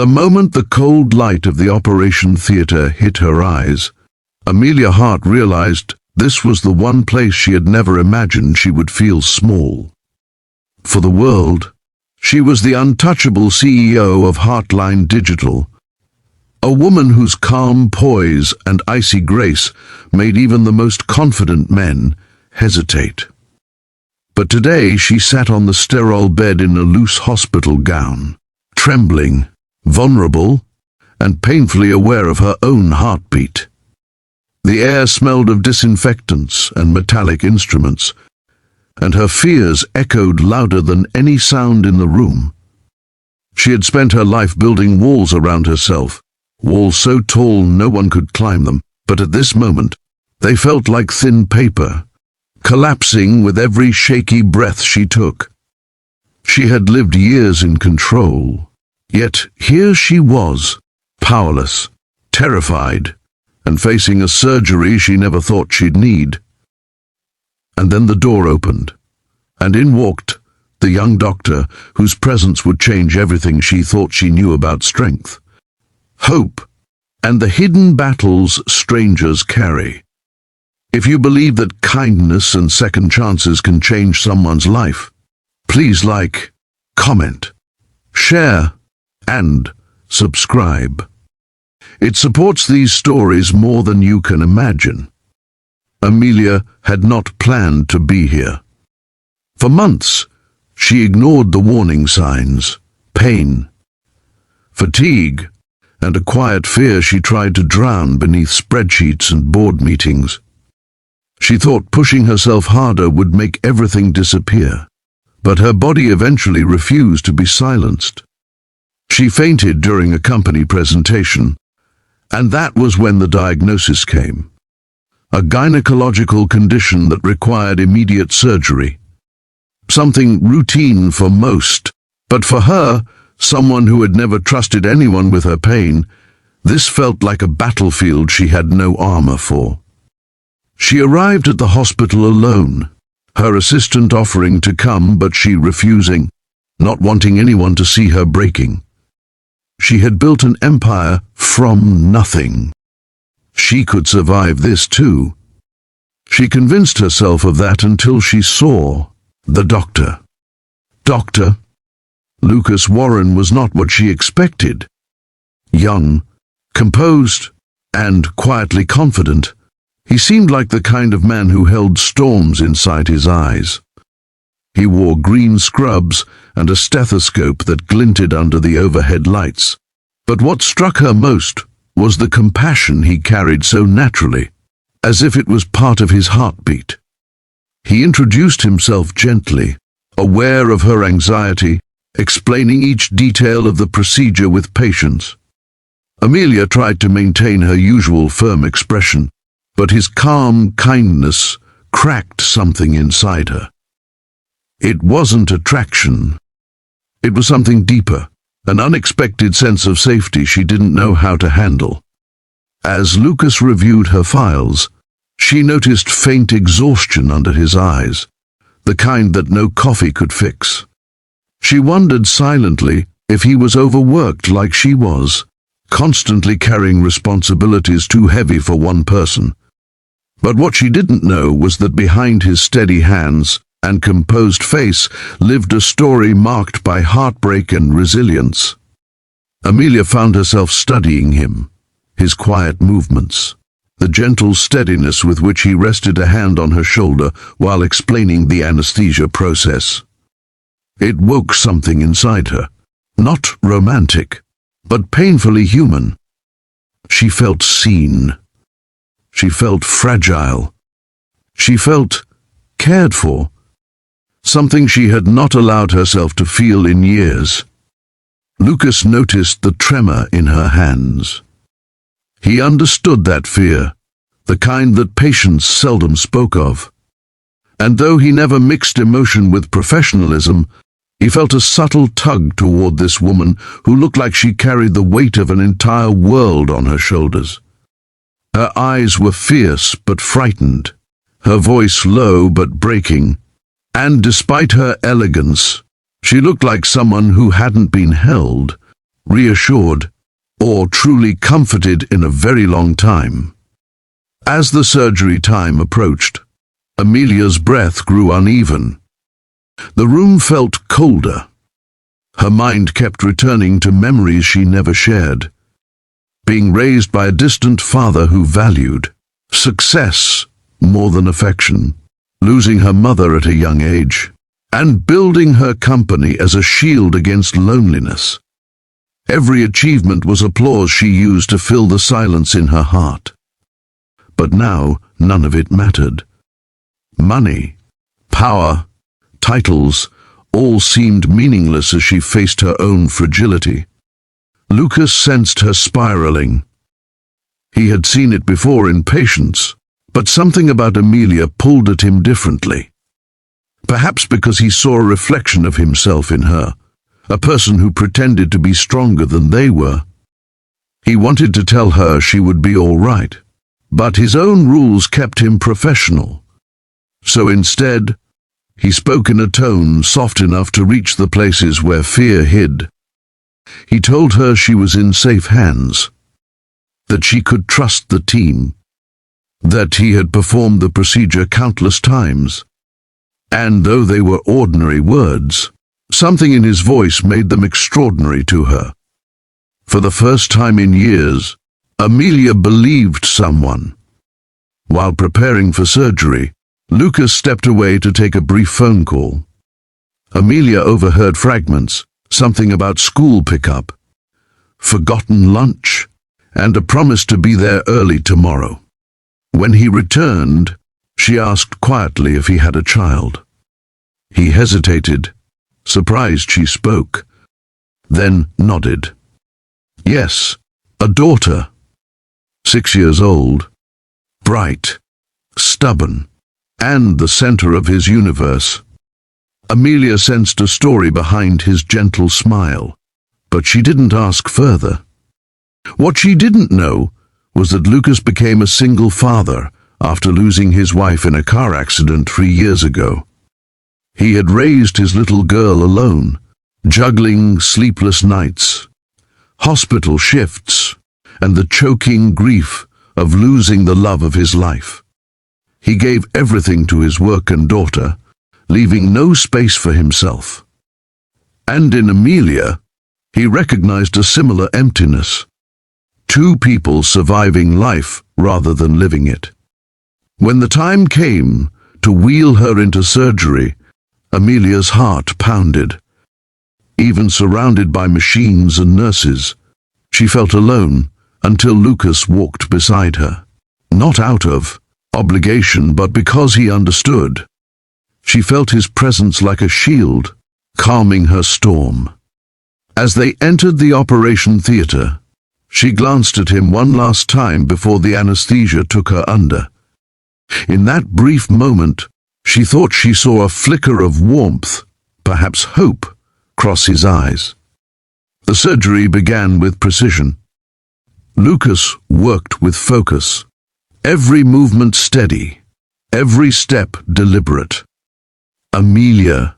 The moment the cold light of the operation theater hit her eyes, Amelia Hart realized this was the one place she had never imagined she would feel small. For the world, she was the untouchable CEO of Heartline Digital, a woman whose calm poise and icy grace made even the most confident men hesitate. But today she sat on the sterile bed in a loose hospital gown, trembling, vulnerable, and painfully aware of her own heartbeat. The air smelled of disinfectants and metallic instruments, and her fears echoed louder than any sound in the room. She had spent her life building walls around herself, walls so tall no one could climb them, but at this moment they felt like thin paper, collapsing with every shaky breath she took. She had lived years in control, yet here she was, powerless, terrified, and facing a surgery she never thought she'd need. And then the door opened, and in walked the young doctor whose presence would change everything she thought she knew about strength, hope, and the hidden battles strangers carry. If you believe that kindness and second chances can change someone's life, please like, comment, share, and subscribe. It supports these stories more than you can imagine. Amelia had not planned to be here. For months, she ignored the warning signs, pain, fatigue, and a quiet fear she tried to drown beneath spreadsheets and board meetings. She thought pushing herself harder would make everything disappear, but her body eventually refused to be silenced. She fainted during a company presentation, and that was when the diagnosis came. A gynecological condition that required immediate surgery. Something routine for most, but for her, someone who had never trusted anyone with her pain, this felt like a battlefield she had no armor for. She arrived at the hospital alone, her assistant offering to come but she refusing, not wanting anyone to see her breaking. She had built an empire from nothing. She could survive this too. She convinced herself of that until she saw the doctor. Dr. Lucas Warren was not what she expected. Young, composed, and quietly confident, he seemed like the kind of man who held storms inside his eyes. He wore green scrubs and a stethoscope that glinted under the overhead lights. But what struck her most was the compassion he carried so naturally, as if it was part of his heartbeat. He introduced himself gently, aware of her anxiety, explaining each detail of the procedure with patience. Amelia tried to maintain her usual firm expression, but his calm kindness cracked something inside her. It wasn't attraction. It was something deeper, an unexpected sense of safety she didn't know how to handle. As Lucas reviewed her files, she noticed faint exhaustion under his eyes, the kind that no coffee could fix. She wondered silently if he was overworked like she was, constantly carrying responsibilities too heavy for one person. But what she didn't know was that behind his steady hands and composed face lived a story marked by heartbreak and resilience. Amelia found herself studying him, his quiet movements, the gentle steadiness with which he rested a hand on her shoulder while explaining the anesthesia process. It woke something inside her, not romantic, but painfully human. She felt seen. She felt fragile. She felt cared for. Something she had not allowed herself to feel in years. Lucas noticed the tremor in her hands. He understood that fear, the kind that patients seldom spoke of. And though he never mixed emotion with professionalism, he felt a subtle tug toward this woman who looked like she carried the weight of an entire world on her shoulders. Her eyes were fierce but frightened, her voice low but breaking, and despite her elegance, she looked like someone who hadn't been held, reassured, or truly comforted in a very long time. As the surgery time approached, Amelia's breath grew uneven. The room felt colder. Her mind kept returning to memories she never shared. Being raised by a distant father who valued success more than affection, losing her mother at a young age, and building her company as a shield against loneliness. Every achievement was applause she used to fill the silence in her heart. But now none of it mattered. Money, power, titles, all seemed meaningless as she faced her own fragility. Lucas sensed her spiraling. He had seen it before in patients, but something about Amelia pulled at him differently. Perhaps because he saw a reflection of himself in her, a person who pretended to be stronger than they were. He wanted to tell her she would be all right, but his own rules kept him professional. So instead, he spoke in a tone soft enough to reach the places where fear hid. He told her she was in safe hands, that she could trust the team, that he had performed the procedure countless times. And though they were ordinary words, something in his voice made them extraordinary to her. For the first time in years, Amelia believed someone. While preparing for surgery, Lucas stepped away to take a brief phone call. Amelia overheard fragments, something about school pickup, forgotten lunch, and a promise to be there early tomorrow. When he returned, she asked quietly if he had a child. He hesitated, surprised she spoke, then nodded. Yes, a daughter. 6 years old, bright, stubborn, and the center of his universe. Amelia sensed a story behind his gentle smile, but she didn't ask further. What she didn't know was that Lucas became a single father after losing his wife in a car accident 3 years ago. He had raised his little girl alone, juggling sleepless nights, hospital shifts, and the choking grief of losing the love of his life. He gave everything to his work and daughter, leaving no space for himself. And in Amelia, he recognized a similar emptiness. Two people surviving life rather than living it. When the time came to wheel her into surgery, Amelia's heart pounded. Even surrounded by machines and nurses, she felt alone until Lucas walked beside her. Not out of obligation, but because he understood. She felt his presence like a shield, calming her storm. As they entered the operation theater, she glanced at him one last time before the anesthesia took her under. In that brief moment, she thought she saw a flicker of warmth, perhaps hope, cross his eyes. The surgery began with precision. Lucas worked with focus, every movement steady, every step deliberate. Amelia,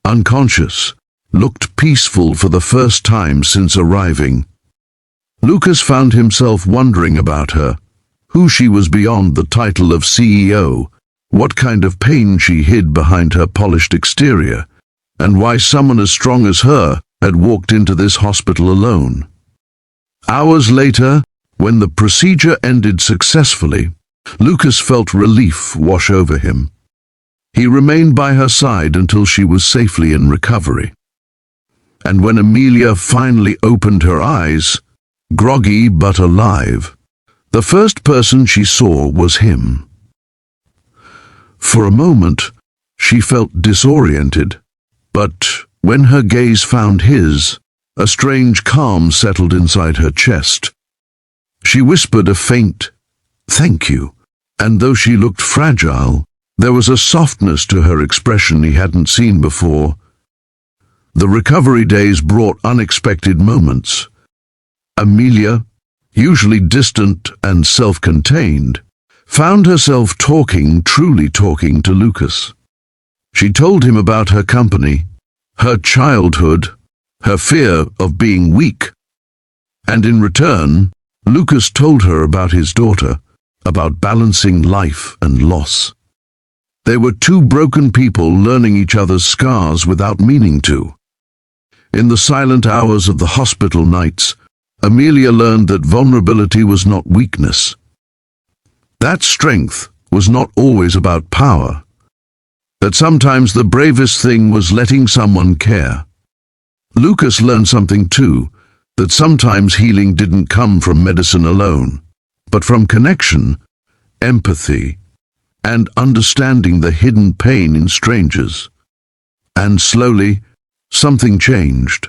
unconscious, looked peaceful for the first time since arriving. Lucas found himself wondering about her, who she was beyond the title of CEO, what kind of pain she hid behind her polished exterior, and why someone as strong as her had walked into this hospital alone. Hours later, when the procedure ended successfully, Lucas felt relief wash over him. He remained by her side until she was safely in recovery. And when Amelia finally opened her eyes, groggy but alive, the first person she saw was him. For a moment, she felt disoriented, but when her gaze found his, a strange calm settled inside her chest. She whispered a faint, "Thank you," and though she looked fragile, there was a softness to her expression he hadn't seen before. The recovery days brought unexpected moments. Amelia, usually distant and self-contained, found herself truly talking to Lucas. She told him about her company, her childhood, her fear of being weak, And in return, Lucas told her about his daughter, about balancing life and loss. They were two broken people learning each other's scars without meaning to. In the silent hours of the hospital nights, Amelia learned that vulnerability was not weakness. That strength was not always about power. That sometimes the bravest thing was letting someone care. Lucas learned something too, that sometimes healing didn't come from medicine alone, but from connection, empathy, and understanding the hidden pain in strangers. And slowly, something changed.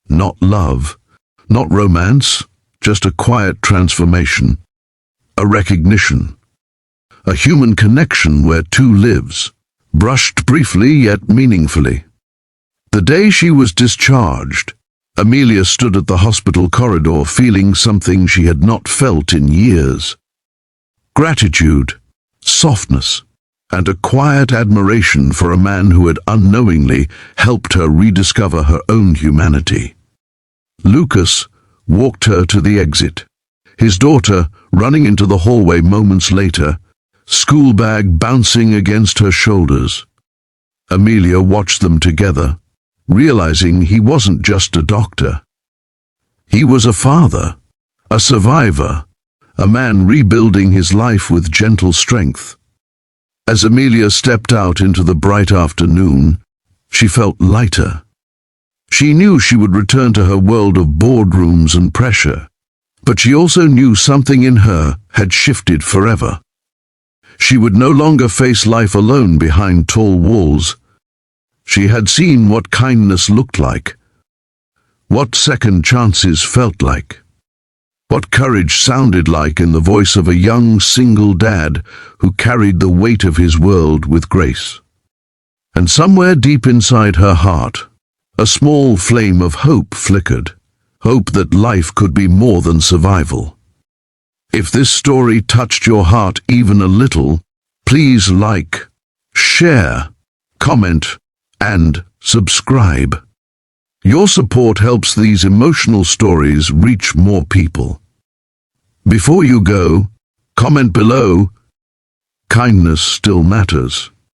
Not love, not romance, just a quiet transformation, a recognition, a human connection where two lives, brushed briefly yet meaningfully. The day she was discharged, Amelia stood at the hospital corridor feeling something she had not felt in years. Gratitude, softness, and a quiet admiration for a man who had unknowingly helped her rediscover her own humanity. Lucas walked her to the exit, his daughter running into the hallway moments later, school bag bouncing against her shoulders. Amelia watched them together, realizing he wasn't just a doctor. He was a father, a survivor, a man rebuilding his life with gentle strength. As Amelia stepped out into the bright afternoon, she felt lighter. She knew she would return to her world of boardrooms and pressure, but she also knew something in her had shifted forever. She would no longer face life alone behind tall walls. She had seen what kindness looked like, what second chances felt like, what courage sounded like in the voice of a young single dad who carried the weight of his world with grace. And somewhere deep inside her heart, a small flame of hope flickered, hope that life could be more than survival. If this story touched your heart even a little, please like, share, comment, and subscribe. Your support helps these emotional stories reach more people. Before you go, comment below, kindness still matters.